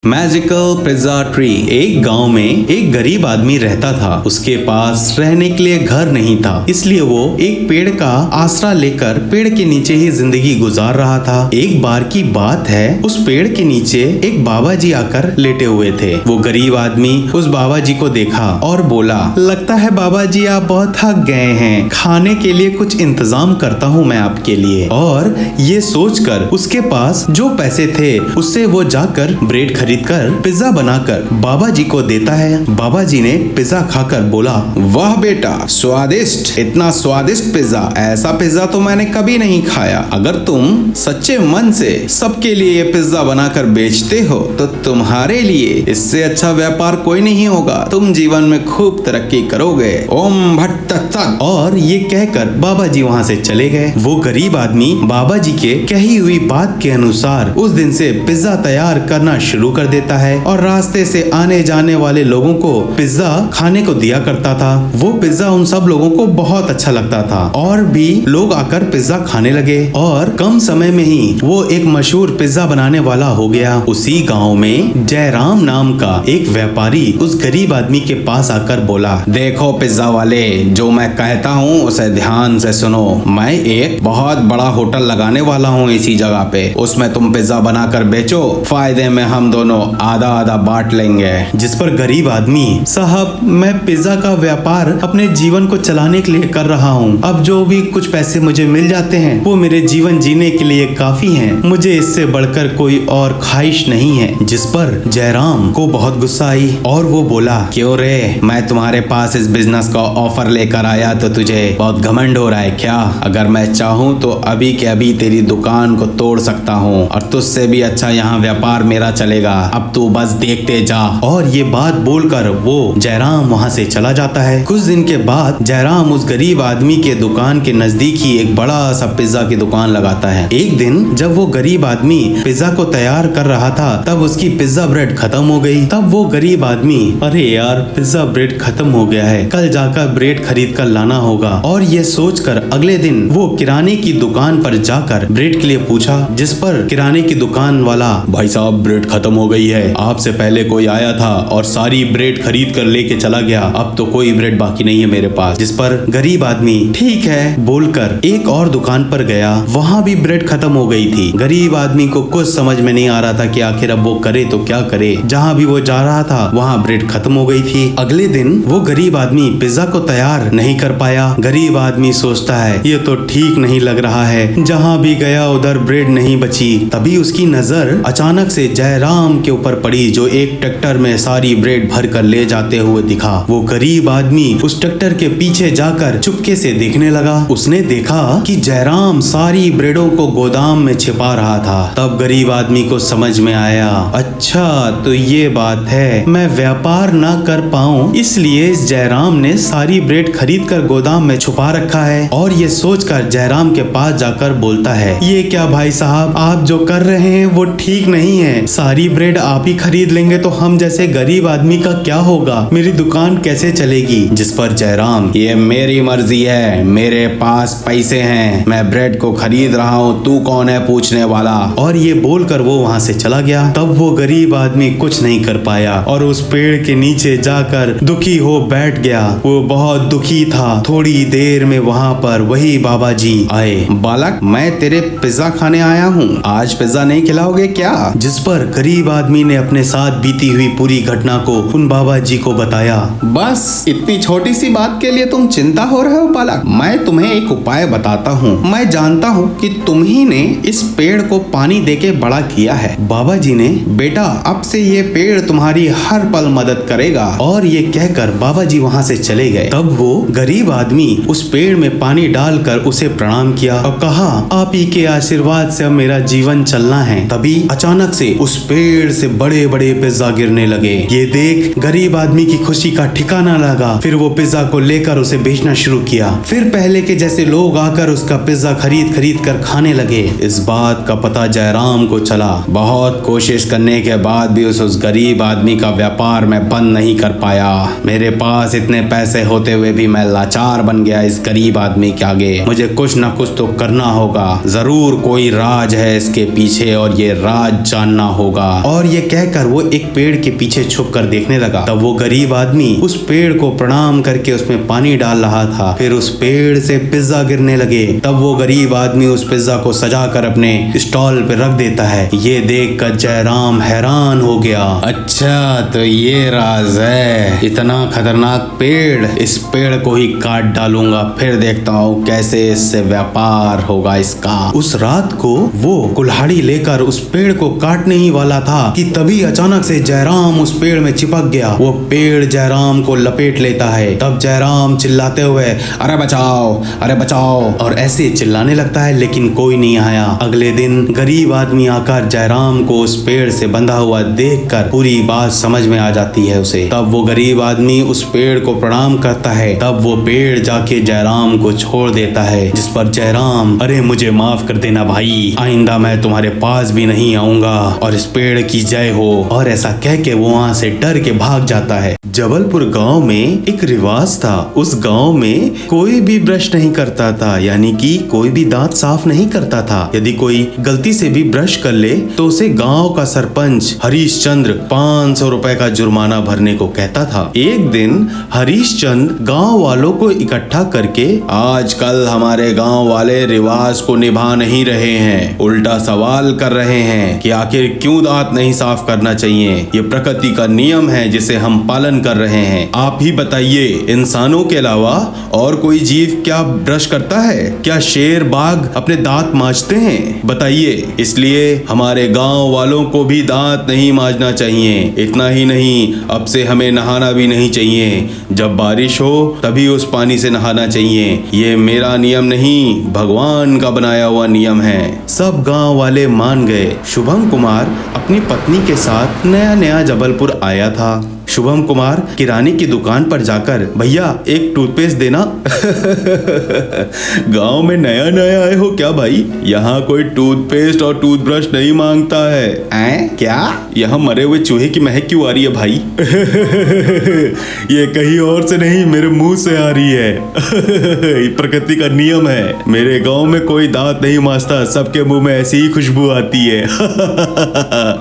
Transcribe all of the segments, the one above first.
Magical pizza tree. एक गांव में एक गरीब आदमी रहता था। उसके पास रहने के लिए घर नहीं था, इसलिए वो एक पेड़ का आसरा लेकर पेड़ के नीचे ही जिंदगी गुजार रहा था। एक बार की बात है, उस पेड़ के नीचे एक बाबा जी आकर लेटे हुए थे। वो गरीब आदमी उस बाबा जी को देखा और बोला, लगता है बाबा जी आप बहुत थक गए हैं, खाने के लिए कुछ इंतजाम करता हूँ मैं आपके लिए। और ये सोचकर उसके पास जो पैसे थे उससे वो जाकर ब्रेड खरीद कर पिज्जा बनाकर बाबा जी को देता है। बाबा जी ने पिज्जा खाकर बोला, वाह बेटा स्वादिष्ट, इतना स्वादिष्ट पिज्जा, ऐसा पिज्जा तो मैंने कभी नहीं खाया। अगर तुम सच्चे मन से सबके लिए ये पिज्जा बनाकर बेचते हो तो तुम्हारे लिए इससे अच्छा व्यापार कोई नहीं होगा, तुम जीवन में खूब तरक्की करोगे। ओम भट्ट तत्। और ये कहकर बाबा जी वहाँ से चले गए। वो गरीब आदमी बाबा जी के कही हुई बात के अनुसार उस दिन से पिज्जा तैयार करना शुरू कर देता है और रास्ते से आने जाने वाले लोगों को पिज्जा खाने को दिया करता था। वो पिज्जा उन सब लोगों को बहुत अच्छा लगता था और भी लोग आकर पिज्जा खाने लगे और कम समय में ही वो एक मशहूर पिज्जा बनाने वाला हो गया। उसी गांव में जयराम नाम का एक व्यापारी उस गरीब आदमी के पास आकर बोला, देखो पिज्जा वाले, जो मैं कहता हूँ उसे ध्यान से सुनो। मैं एक बहुत बड़ा होटल लगाने वाला हूँ इसी जगह पे, उसमें तुम पिज्जा बनाकर बेचो, फायदे में हम दोनों आधा आधा बांट लेंगे। जिस पर गरीब आदमी, साहब मैं पिज्जा का व्यापार अपने जीवन को चलाने के लिए कर रहा हूँ, अब जो भी कुछ पैसे मुझे मिल जाते हैं वो मेरे जीवन जीने के लिए काफी हैं, मुझे इससे बढ़कर कोई और ख्वाहिश नहीं है। जिस पर जयराम को बहुत गुस्सा आई और वो बोला, क्यों रे, मैं तुम्हारे पास इस बिजनेस का ऑफर लेकर आया तो तुझे बहुत घमंड हो रहा है क्या? अगर मैं चाहूँ तो अभी के अभी तेरी दुकान को तोड़ सकता हूँ और तुझसे भी अच्छा यहाँ व्यापार मेरा चलेगा, अब तू बस देखते जा। और ये बात बोलकर वो जयराम वहाँ से चला जाता है। कुछ दिन के बाद जयराम उस गरीब आदमी के दुकान के नजदीक ही एक बड़ा सा पिज्जा की दुकान लगाता है। एक दिन जब वो गरीब आदमी पिज्जा को तैयार कर रहा था तब उसकी पिज्जा ब्रेड खत्म हो गई। तब वो गरीब आदमी, अरे यार पिज्जा ब्रेड खत्म हो गया है, कल जाकर ब्रेड खरीद कर लाना होगा। और ये सोचकर अगले दिन वो किराने की दुकान पर जाकर ब्रेड के लिए पूछा, जिस पर किराने की दुकान वाला, भाई साहब ब्रेड खत्म हो गई है, आपसे पहले कोई आया था और सारी ब्रेड खरीद कर लेके चला गया, अब तो कोई ब्रेड बाकी नहीं है मेरे पास। जिस पर गरीब आदमी ठीक है बोलकर एक और दुकान पर गया, वहाँ भी ब्रेड खत्म हो गई थी। गरीब आदमी को कुछ समझ में नहीं आ रहा था कि आखिर अब वो करे तो क्या करे। जहाँ भी वो जा रहा था वहाँ ब्रेड खत्म हो गई थी। अगले दिन वो गरीब आदमी पिज्जा को तैयार नहीं कर पाया। गरीब आदमी सोचता है ये तो ठीक नहीं लग रहा है, जहाँ भी गया उधर ब्रेड नहीं बची। तभी उसकी नजर अचानक से जयराम के ऊपर पड़ी, जो एक ट्रैक्टर में सारी ब्रेड भर कर ले जाते हुए दिखा। वो गरीब आदमी उस ट्रैक्टर के पीछे जाकर चुपके से देखने लगा। उसने देखा कि जयराम सारी ब्रेडों को गोदाम में छिपा रहा था। तब गरीब आदमी को समझ में आया, अच्छा तो ये बात है, मैं व्यापार ना कर पाऊं इसलिए इस जयराम ने सारी ब्रेड खरीद कर गोदाम में छुपा रखा है। और ये सोचकर जयराम के पास जाकर बोलता है, ये क्या भाई साहब आप जो कर रहे हैं वो ठीक नहीं है, सारी ब्रेड आप ही खरीद लेंगे तो हम जैसे गरीब आदमी का क्या होगा, मेरी दुकान कैसे चलेगी? जिस पर जयराम, ये मेरी मर्जी है, मेरे पास पैसे हैं, मैं ब्रेड को खरीद रहा हूँ, तू कौन है पूछने वाला? और ये बोलकर वो वहाँ से चला गया। तब वो गरीब आदमी कुछ नहीं कर पाया और उस पेड़ के नीचे जाकर दुखी हो बैठ गया। वो बहुत दुखी था। थोड़ी देर में वहाँ पर वही बाबा जी आए। बालक, मैं तेरे पिज्जा खाने आया हूँ, आज पिज्जा नहीं खिलाओगे क्या? जिस पर गरीब आदमी ने अपने साथ बीती हुई पूरी घटना को उन बाबा जी को बताया। बस इतनी छोटी सी बात के लिए तुम चिंता हो रहे हो बालक, मैं तुम्हें एक उपाय बताता हूँ। मैं जानता हूँ कि तुम ही ने इस पेड़ को पानी देके बड़ा किया है। बाबा जी ने, बेटा अब से ये पेड़ तुम्हारी हर पल मदद करेगा। और ये कहकर बाबा जी वहाँ से चले गए। तब वो गरीब आदमी उस पेड़ में पानी डालकर उसे प्रणाम किया और कहा, आप ही के आशीर्वाद से अब मेरा जीवन चलना है। तभी अचानक से उस पेड़ से बड़े बड़े पिज्जा गिरने लगे। ये देख गरीब आदमी की खुशी का ठिकाना लगा। फिर वो पिज्जा को लेकर उसे बेचना शुरू किया। फिर पहले के जैसे लोग आकर उसका पिज्जा खरीद खरीद कर खाने लगे। इस बात का पता जयराम को चला। बहुत कोशिश करने के बाद भी उस गरीब आदमी का व्यापार मैं बंद नहीं कर पाया। मेरे पास इतने पैसे होते हुए भी मैं लाचार बन गया इस गरीब आदमी के आगे। मुझे कुछ न कुछ तो करना होगा, जरूर कोई राज है इसके पीछे और ये राज जानना होगा। और और ये कहकर वो एक पेड़ के पीछे छुप कर देखने लगा। तब वो गरीब आदमी उस पेड़ को प्रणाम करके उसमें पानी डाल रहा था। फिर उस पेड़ से पिज्जा गिरने लगे। तब वो गरीब आदमी उस पिज्जा को सजा कर अपने स्टॉल पे रख देता है। ये देख कर जयराम हैरान हो गया। अच्छा, तो ये राज है, इतना खतरनाक पेड़, इस पेड़ को ही काट डालूंगा, फिर देखता हूँ कैसे इससे व्यापार होगा इसका। उस रात को वो कुल्हाड़ी लेकर उस पेड़ को काटने ही वाला था कि तभी अचानक से जयराम उस पेड़ में चिपक गया। वो पेड़ जयराम को लपेट लेता है। तब जयराम चिल्लाते हुए अरे बचाओ, अरे बचाओ, और ऐसे चिल्लाने लगता है, लेकिन कोई नहीं आया। अगले दिन गरीब आदमी आकर जयराम को उस पेड़ से बंधा हुआ देखकर पूरी बात समझ में आ जाती है उसे। तब वो गरीब आदमी उस पेड़ को प्रणाम करता है। तब वो पेड़ जाके जयराम को छोड़ देता है, जिस पर जयराम अरे मुझे माफ कर देना भाई, आइंदा मैं तुम्हारे पास भी नहीं आऊंगा और इस पेड़ की जय हो, और ऐसा कह के वो वहाँ से डर के भाग जाता है। जबलपुर गांव में एक रिवाज था। उस गांव में कोई भी ब्रश नहीं करता था, यानी कि कोई भी दांत साफ नहीं करता था। यदि कोई गलती से भी ब्रश कर ले तो उसे गांव का सरपंच हरीश चंद्र 500 रुपए का जुर्माना भरने को कहता था। एक दिन हरीश चंद्र गांव वालों को इकट्ठा करके आजकल हमारे गांव वाले रिवाज को निभा नहीं रहे हैं, उल्टा सवाल कर रहे हैं कि आखिर क्यों दांत नहीं साफ करना चाहिए। ये प्रकृति का नियम है जिसे हम पालन कर रहे हैं। आप ही बताइए, इंसानों के अलावा और कोई जीव क्या ब्रश करता है? क्या शेर बाघ अपने दांत मांजते हैं? बताइए। इसलिए हमारे गांव वालों को भी दांत नहीं मांजना चाहिए। इतना ही नहीं, अब से हमें नहाना भी नहीं चाहिए। जब बारिश हो तभी उस पानी से नहाना चाहिए। ये मेरा नियम नहीं, भगवान का बनाया हुआ नियम है। सब गांव वाले मान गए। शुभम कुमार अपनी पत्नी के साथ नया नया जबलपुर आया था। शुभम कुमार किराने की दुकान पर जाकर भैया एक टूथपेस्ट देना। गांव में नया नया आए हो क्या भाई? यहाँ कोई टूथपेस्ट और टूथब्रश नहीं मांगता है। क्या? यहाँ मरे हुए चूहे की महक क्यों आ रही है भाई? ये कहीं और से नहीं, मेरे मुंह से आ रही है। प्रकृति का नियम है। मेरे गांव में कोई दांत नहीं मांजता, सबके मुंह में ऐसी ही खुशबू आती है।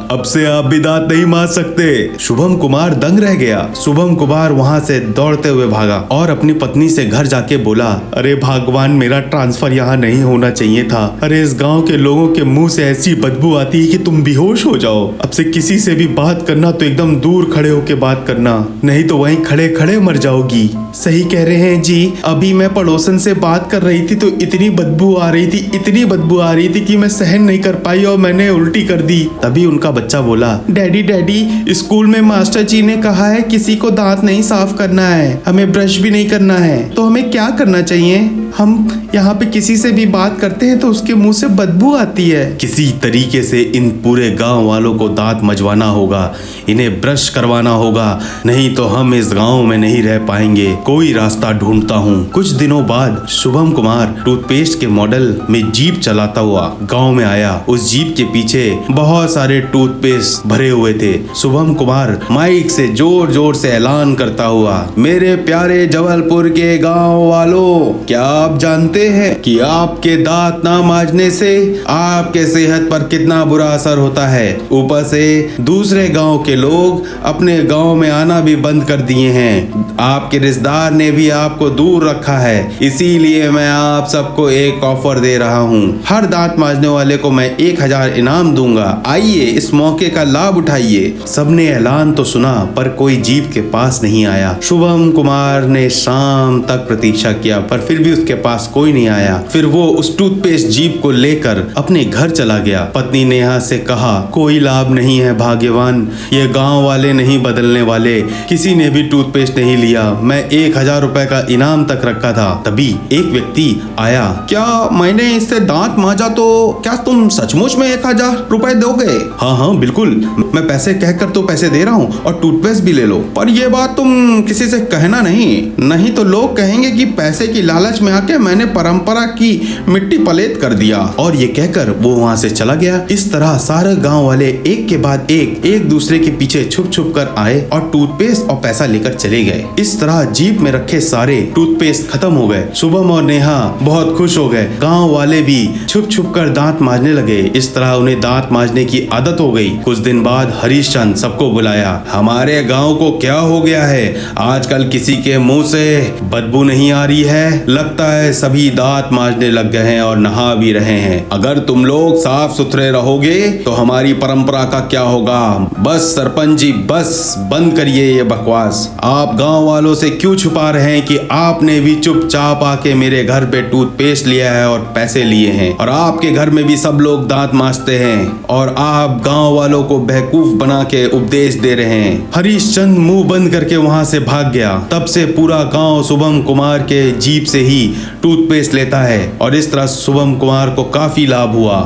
अब से आप भी दांत नहीं मांज सकते। शुभम कुमार दंग रह गया। शुभम कुमार वहाँ से दौड़ते हुए भागा और अपनी पत्नी से घर जाके बोला, अरे भगवान, मेरा ट्रांसफर यहाँ नहीं होना चाहिए था। अरे इस गांव के लोगों के मुंह से ऐसी बदबू आती है कि तुम बेहोश हो जाओ। अब से किसी से भी बात करना तो एकदम दूर खड़े होके बात करना, नहीं तो वहीं खड़े खड़े मर जाओगी। सही कह रहे हैं जी, अभी मैं पड़ोसन से बात कर रही थी तो इतनी बदबू आ रही थी, इतनी बदबू आ रही थी कि मैं सहन नहीं कर पाई और मैंने उल्टी कर दी। तभी उनका बच्चा बोला, डैडी डैडी, स्कूल में मास्टर जी ने कहा है किसी को दांत नहीं साफ करना है, हमें ब्रश भी नहीं करना है, तो हमें क्या करना चाहिए? हम यहाँ पे किसी से भी बात करते हैं तो उसके मुंह से बदबू आती है। किसी तरीके से इन पूरे गांव वालों को दांत मजवाना होगा, इन्हें ब्रश करवाना होगा, नहीं तो हम इस गांव में नहीं रह पाएंगे। कोई रास्ता ढूंढता हूँ। कुछ दिनों बाद शुभम कुमार टूथपेस्ट के मॉडल में जीप चलाता हुआ गांव में आया। उस जीप के पीछे बहुत सारे टूथपेस्ट भरे हुए थे। शुभम कुमार माइक से जोर जोर से ऐलान करता हुआ, मेरे प्यारे जबलपुर के गांव वालों, क्या आप जानते हैं कि आपके दांत ना मांजने से आपके सेहत पर कितना बुरा असर होता है? ऊपर से दूसरे गांव के लोग अपने गांव में आना भी बंद कर दिए हैं। आपके रिश्तेदार ने भी आपको दूर रखा है। इसीलिए मैं आप सबको एक ऑफर दे रहा हूँ। हर दांत मांजने वाले को मैं 1000 इनाम दूंगा। आइए इस मौके का लाभ उठाइए। सबने ऐलान तो सुना पर कोई जीप के पास नहीं आया। शुभम कुमार ने शाम तक प्रतीक्षा किया पर फिर भी उसके पास कोई नहीं आया। फिर वो उस टूथपेस्ट जीप को लेकर अपने घर चला गया। पत्नी नेहा से कहा, कोई लाभ नहीं है भाग्यवान, ये गांव वाले नहीं बदलने वाले, किसी ने भी टूथपेस्ट नहीं लिया। मैं 1000 रुपए का इनाम तक रखा था। तभी एक व्यक्ति आया, क्या मैंने इससे दांत मांजा तो क्या तुम सचमुच में 1000 रुपए दोगे? हाँ हाँ बिल्कुल, मैं पैसे कहकर तो पैसे दे रहा हूँ और टूथपेस्ट भी ले लो, पर ये बात तुम किसी से कहना नहीं तो लोग कहेंगे कि पैसे की लालच में आके मैंने परंपरा की मिट्टी पलेत कर दिया। और ये कहकर वो वहाँ से चला गया। इस तरह सारे गांव वाले एक के बाद एक दूसरे के पीछे छुप छुप कर आए और टूथपेस्ट और पैसा लेकर चले गए। इस तरह जीप में रखे सारे टूथपेस्ट खत्म हो गए। शुभम और नेहा बहुत खुश हो गए। गांव वाले भी छुप छुप कर दांत मांजने लगे। इस तरह उन्हें दांत मांजने की आदत हो गई। कुछ दिन बाद बाद हरीशचंद सबको बुलाया। हमारे गांव को क्या हो गया है? आजकल किसी के मुंह से बदबू नहीं आ रही है। लगता है सभी दांत मांजने लग गए हैं और नहा भी रहे हैं। अगर तुम लोग साफ सुथरे रहोगे तो हमारी परंपरा का क्या होगा? बस सरपंच जी, बस बंद करिए ये बकवास। आप गांव वालों से क्यों छुपा रहे हैं कि आपने भी चुपचाप आके मेरे घर पे टूथपेस्ट लिया है और पैसे लिए हैं, और आपके घर में भी सब लोग दांत मांजते हैं और आप गांव वालों को बेवकूफ बना के उपदेश दे रहे हैं। हरीशचंद मुंह बंद करके वहां से भाग गया। तब से पूरा गांव शुभम कुमार के जीप से ही टूथपेस्ट लेता है और इस तरह शुभम कुमार को काफी लाभ हुआ।